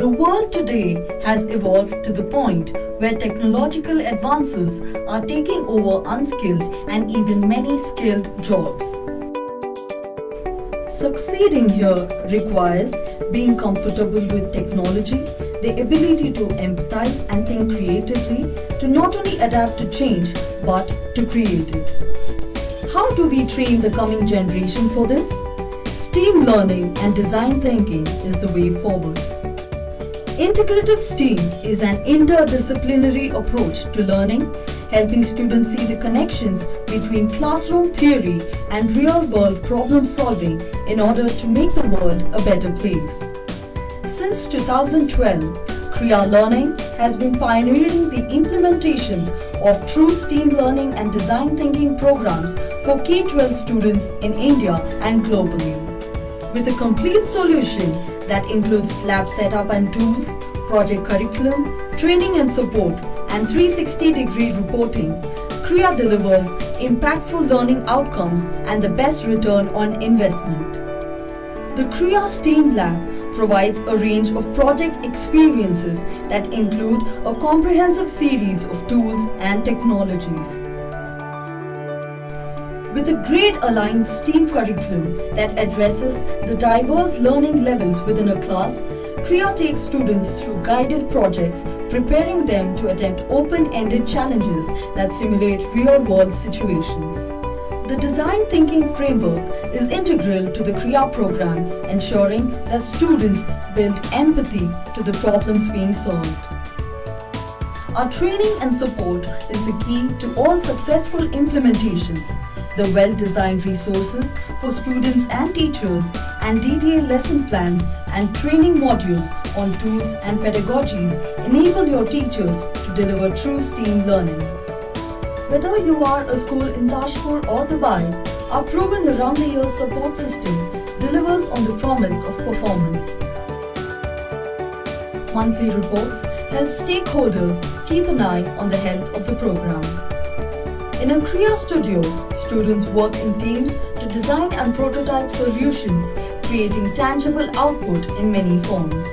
The world today has evolved to the point where technological advances are taking over unskilled and even many skilled jobs. Succeeding here requires being comfortable with technology, the ability to empathize and think creatively, to not only adapt to change but to create it. How do we train the coming generation for this? STEAM learning and design thinking is the way forward. Integrative STEAM is an interdisciplinary approach to learning, helping students see the connections between classroom theory and real-world problem-solving in order to make the world a better place. Since 2012, Creya Learning has been pioneering the implementations of true STEAM learning and design thinking programs for K12 students in India and globally. With a complete solution that includes lab setup and tools, project curriculum, training and support, and 360-degree reporting, Creya delivers impactful learning outcomes and the best return on investment. The Creya STEAM Lab provides a range of project experiences that include a comprehensive series of tools and technologies. With a grade-aligned STEAM curriculum that addresses the diverse learning levels within a class, Creya takes students through guided projects, preparing them to attempt open-ended challenges that simulate real-world situations. The design thinking framework is integral to the Creya program, ensuring that students build empathy to the problems being solved. Our training and support is the key to all successful implementations. The well-designed resources for students and teachers and detailed lesson plans and training modules on tools and pedagogies enable your teachers to deliver true STEAM learning. Whether you are a school in Tashpur or Dubai, our proven around-the-year support system delivers on the promise of performance. Monthly reports help stakeholders keep an eye on the health of the program. In a Creya studio, students work in teams to design and prototype solutions, creating tangible output in many forms.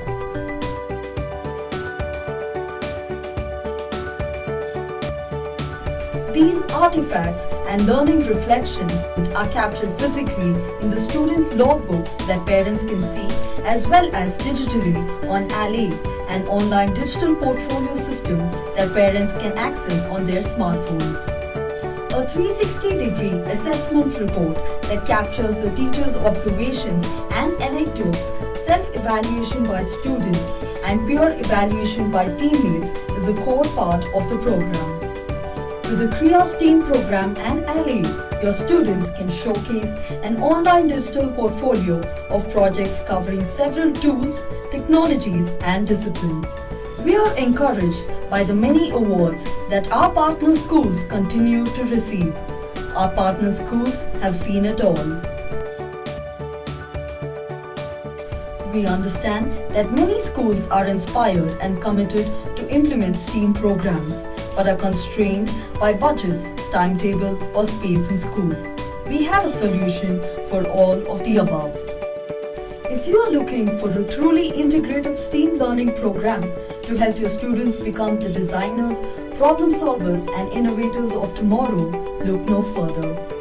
These artifacts and learning reflections are captured physically in the student logbooks that parents can see, as well as digitally on Alley, an online digital portfolio system that parents can access on their smartphones. A 360-degree assessment report that captures the teacher's observations and anecdotes, self-evaluation by students, and peer evaluation by teammates is a core part of the program. With the Creya STEAM program and Alley, your students can showcase an online digital portfolio of projects covering several tools, technologies, and disciplines. We are encouraged by the many awards that our partner schools continue to receive. Our partner schools have seen it all. We understand that many schools are inspired and committed to implement STEAM programs, but are constrained by budgets, timetable, or space in school. We have a solution for all of the above. If you are looking for a truly integrative STEAM learning program to help your students become the designers, problem solvers, and innovators of tomorrow, look no further.